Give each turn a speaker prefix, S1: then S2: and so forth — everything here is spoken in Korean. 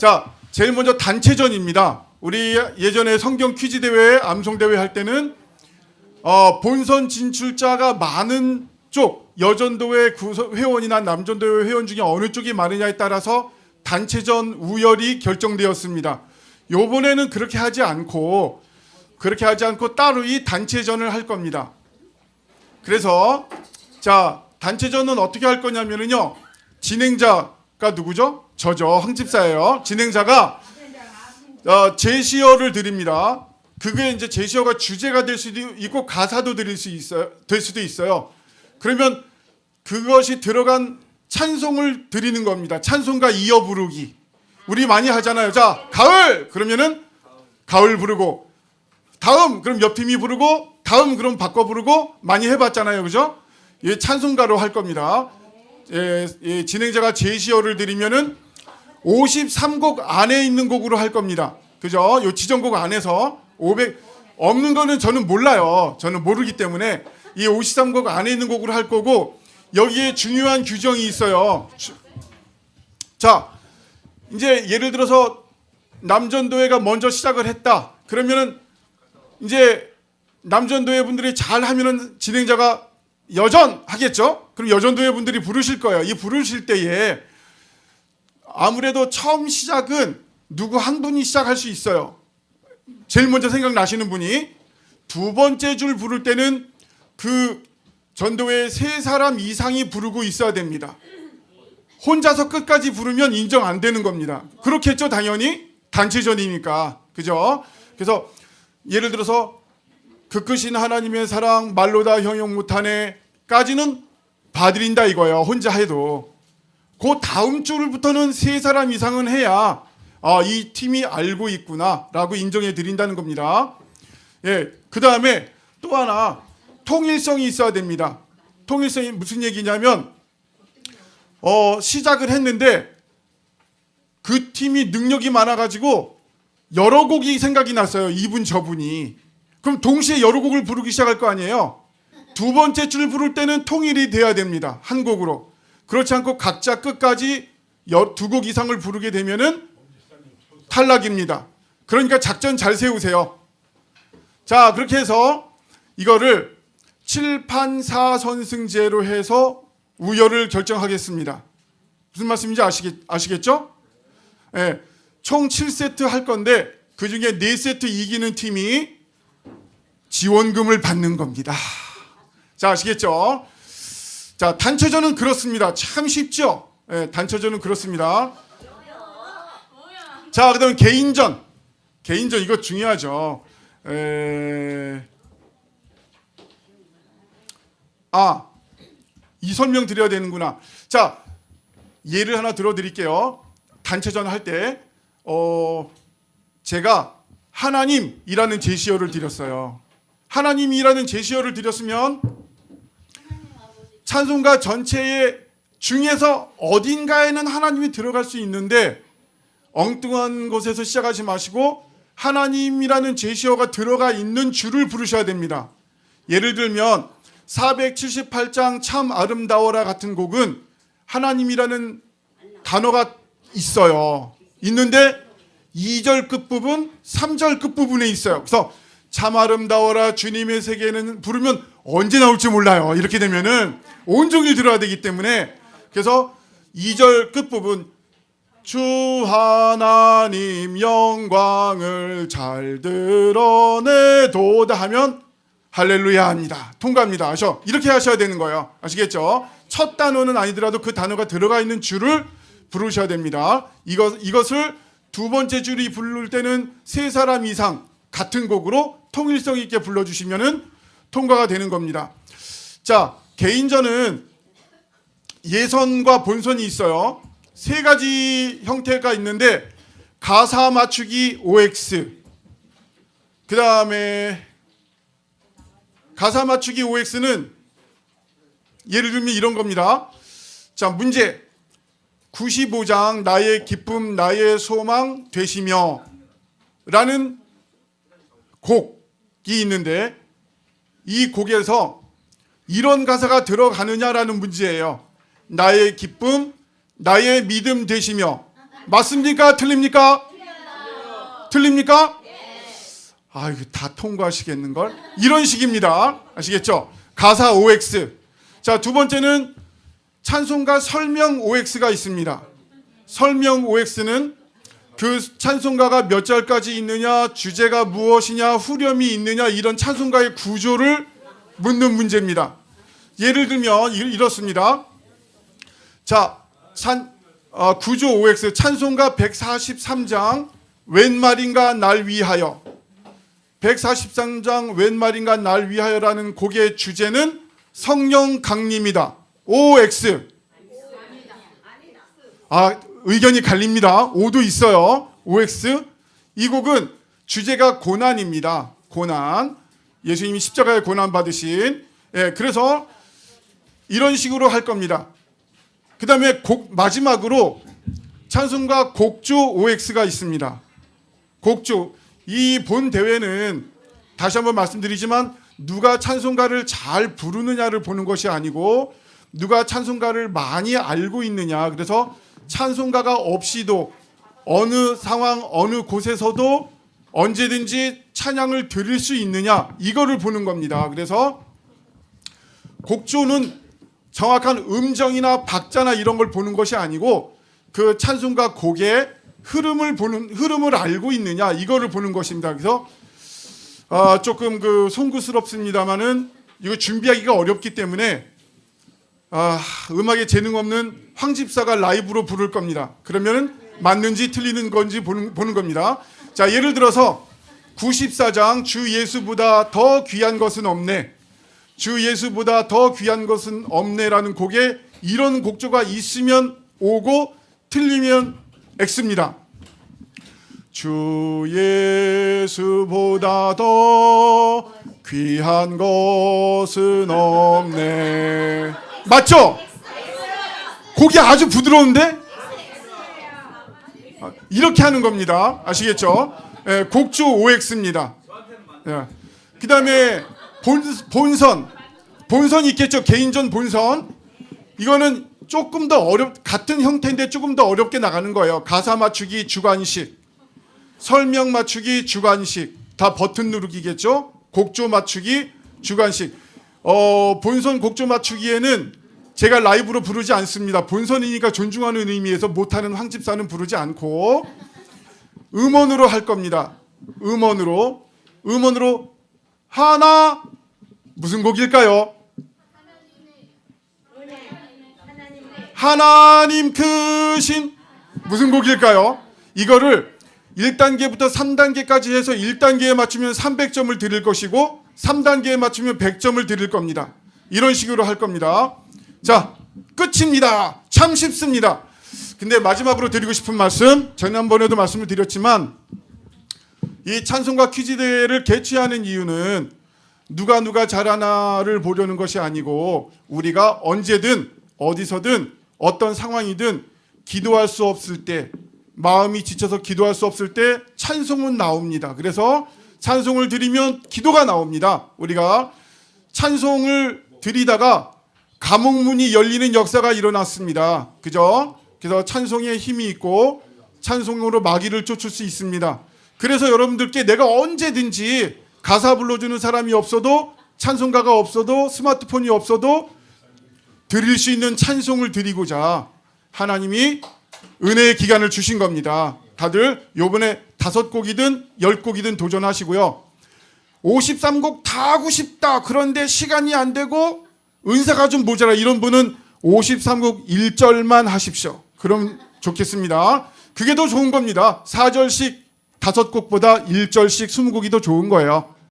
S1: 자, 제일 먼저 단체전입니다. 우리 예전에 성경 퀴즈 대회, 암송 대회 할 때는 본선 진출자가 많은 쪽, 여전도회 회원이나 남전도회 회원 중에 어느 쪽이 많으냐에 따라서 단체전 우열이 결정되었습니다. 요번에는 그렇게 하지 않고 따로 이 단체전을 할 겁니다. 그래서 자, 단체전은 어떻게 할 거냐면요. 진행자가 누구죠? 저죠. 황집사예요. 진행자가 제시어를 드립니다. 그게 이제 제시어가 주제가 될 수도 있고 가사도 될 수도 있어요. 그러면 그것이 들어간 찬송을 드리는 겁니다. 찬송가 이어 부르기. 우리 많이 하잖아요. 자, 가을 그러면은 가을 부르고, 다음 그럼 옆 팀이 부르고, 다음 그럼 바꿔 부르고 많이 해봤잖아요, 그죠? 예, 찬송가로 할 겁니다. 진행자가 제시어를 드리면은 53곡 안에 있는 곡으로 할 겁니다. 그죠? 요 지정곡 안에서 500 없는 거는 저는 몰라요. 저는 모르기 때문에 이 53곡 안에 있는 곡으로 할 거고, 여기에 중요한 규정이 있어요. 자, 이제 예를 들어서 남전도회가 먼저 시작을 했다. 그러면은 이제 남전도회 분들이 잘 하면은 진행자가 여전하겠죠? 그럼 여전도회 분들이 부르실 거예요. 이 부르실 때에 아무래도 처음 시작은 누구 한 분이 시작할 수 있어요. 제일 먼저 생각나시는 분이. 두 번째 줄 부를 때는 그 전도회 세 사람 이상이 부르고 있어야 됩니다. 혼자서 끝까지 부르면 인정 안 되는 겁니다. 그렇겠죠, 당연히. 단체전이니까. 그죠? 그래서 예를 들어서 그 크신 하나님의 사랑 말로다 형용 못하네 까지는 봐드린다 이거예요. 혼자 해도. 그 다음 줄부터는 세 사람 이상은 해야 이 팀이 알고 있구나 라고 인정해 드린다는 겁니다. 예, 그 다음에 또 하나 통일성이 있어야 됩니다. 통일성이 무슨 얘기냐면 시작을 했는데 그 팀이 능력이 많아가지고 여러 곡이 생각이 났어요. 이분 저분이. 그럼 동시에 여러 곡을 부르기 시작할 거 아니에요. 두 번째 줄 부를 때는 통일이 돼야 됩니다. 한 곡으로. 그렇지 않고 각자 끝까지 두 곡 이상을 부르게 되면은 탈락입니다. 그러니까 작전 잘 세우세요. 자, 그렇게 해서 이거를 7판4선승제로 해서 우열을 결정하겠습니다. 무슨 말씀인지 아시겠죠? 예, 총 7세트 할 건데 그중에 4세트 이기는 팀이 지원금을 받는 겁니다. 자, 아시겠죠? 자, 단체전은 그렇습니다. 참 쉽죠? 예, 단체전은 그렇습니다. 자, 그다음 개인전. 개인전 이거 중요하죠. 이 설명 드려야 되는구나. 자, 예를 하나 들어드릴게요. 단체전 할 때 제가 하나님이라는 제시어를 드렸어요. 하나님이라는 제시어를 드렸으면 찬송가 전체의 중에서 어딘가에는 하나님이 들어갈 수 있는데 엉뚱한 곳에서 시작하지 마시고 하나님이라는 제시어가 들어가 있는 줄을 부르셔야 됩니다. 예를 들면 478장 참 아름다워라 같은 곡은 하나님이라는 단어가 있어요. 있는데 2절 끝부분, 3절 끝부분에 있어요. 그래서 참 아름다워라 주님의 세계는 부르면 언제 나올지 몰라요. 이렇게 되면은 온종일 들어야 되기 때문에. 그래서 2절 끝부분 주 하나님 영광을 잘 드러내도다 하면 할렐루야 합니다. 통과합니다. 아셔? 이렇게 하셔야 되는 거예요. 아시겠죠? 첫 단어는 아니더라도 그 단어가 들어가 있는 줄을 부르셔야 됩니다. 이것을 두 번째 줄이 부를 때는 세 사람 이상 같은 곡으로 통일성 있게 불러주시면은 통과가 되는 겁니다. 자, 개인전은 예선과 본선이 있어요. 세 가지 형태가 있는데 가사 맞추기 OX, 그 다음에 가사 맞추기 OX는 예를 들면 이런 겁니다. 자, 문제 95장 나의 기쁨 나의 소망 되시며 라는 곡이 있는데 이 곡에서 이런 가사가 들어가느냐라는 문제예요. 나의 기쁨 나의 믿음 되시며 맞습니까? 틀립니까? 틀립니까? 아, 이거 다 통과하시겠는걸? 이런 식입니다. 아시겠죠? 가사 OX. 자, 두 번째는 찬송가 설명 OX가 있습니다. 설명 OX는 그 찬송가가 몇 절까지 있느냐, 주제가 무엇이냐, 후렴이 있느냐, 이런 찬송가의 구조를 묻는 문제입니다. 예를 들면 이렇습니다. 자, 구조 OX 찬송가 143장 웬 말인가 날 위하여. 143장 웬 말인가 날 위하여라는 곡의 주제는 성령 강림이다. OX. 아, 의견이 갈립니다. O도 있어요. OX. 이 곡은 주제가 고난입니다. 고난. 예수님이 십자가에 고난 받으신. 예, 그래서 이런 식으로 할 겁니다. 그 다음에 마지막으로 찬송가 곡조 OX가 있습니다. 곡조. 이 본 대회는 다시 한번 말씀드리지만 누가 찬송가를 잘 부르느냐를 보는 것이 아니고 누가 찬송가를 많이 알고 있느냐. 그래서 찬송가가 없이도 어느 상황 어느 곳에서도 언제든지 찬양을 드릴 수 있느냐, 이거를 보는 겁니다. 그래서 곡조는 정확한 음정이나 박자나 이런 걸 보는 것이 아니고 그 찬송가 곡의 흐름을 알고 있느냐, 이거를 보는 것입니다. 그래서 조금 송구스럽습니다만은 이거 준비하기가 어렵기 때문에 음악에 재능 없는 황 집사가 라이브로 부를 겁니다. 그러면 맞는지 틀리는 건지 보는 겁니다. 자, 예를 들어서 94장 주 예수보다 더 귀한 것은 없네. 주 예수보다 더 귀한 것은 없네라는 곡에 이런 곡조가 있으면 O고 틀리면 X입니다. 주 예수보다 더 귀한 것은 없네. 맞죠? 곡이 아주 부드러운데? 이렇게 하는 겁니다. 아시겠죠? 예, 곡조 OX입니다. 예. 그 다음에 본선 있겠죠? 개인전 본선. 이거는 조금 더 같은 형태인데 조금 더 어렵게 나가는 거예요. 가사 맞추기 주관식, 설명 맞추기 주관식, 다 버튼 누르기겠죠? 곡조 맞추기 주관식. 본선 곡조 맞추기에는 제가 라이브로 부르지 않습니다. 본선이니까 존중하는 의미에서 못하는 황 집사는 부르지 않고 음원으로 할 겁니다. 음원으로 하나 무슨 곡일까요? 하나님 크신 무슨 곡일까요? 이거를 1단계부터 3단계까지 해서 1단계에 맞추면 300점을 드릴 것이고 3단계에 맞추면 100점을 드릴 겁니다. 이런 식으로 할 겁니다. 자, 끝입니다. 참 쉽습니다. 근데 마지막으로 드리고 싶은 말씀, 지난번에도 말씀을 드렸지만 이 찬송가 퀴즈 대회를 개최하는 이유는 누가 잘하나를 보려는 것이 아니고 우리가 언제든 어디서든 어떤 상황이든 기도할 수 없을 때, 마음이 지쳐서 기도할 수 없을 때 찬송은 나옵니다. 그래서 찬송을 드리면 기도가 나옵니다. 우리가 찬송을 드리다가 감옥문이 열리는 역사가 일어났습니다. 그죠? 그래서 찬송에 힘이 있고 찬송으로 마귀를 쫓을 수 있습니다. 그래서 여러분들께 내가 언제든지 가사 불러주는 사람이 없어도, 찬송가가 없어도, 스마트폰이 없어도 드릴 수 있는 찬송을 드리고자 하나님이 은혜의 기간을 주신 겁니다. 다들 요번에 5곡이든 10곡이든 도전하시고요. 53곡 다 하고 싶다. 그런데 시간이 안 되고 은사가 좀 모자라. 이런 분은 53곡 1절만 하십시오. 그럼 좋겠습니다. 그게 더 좋은 겁니다. 4절씩 5곡보다 1절씩 20곡이 더 좋은 거예요.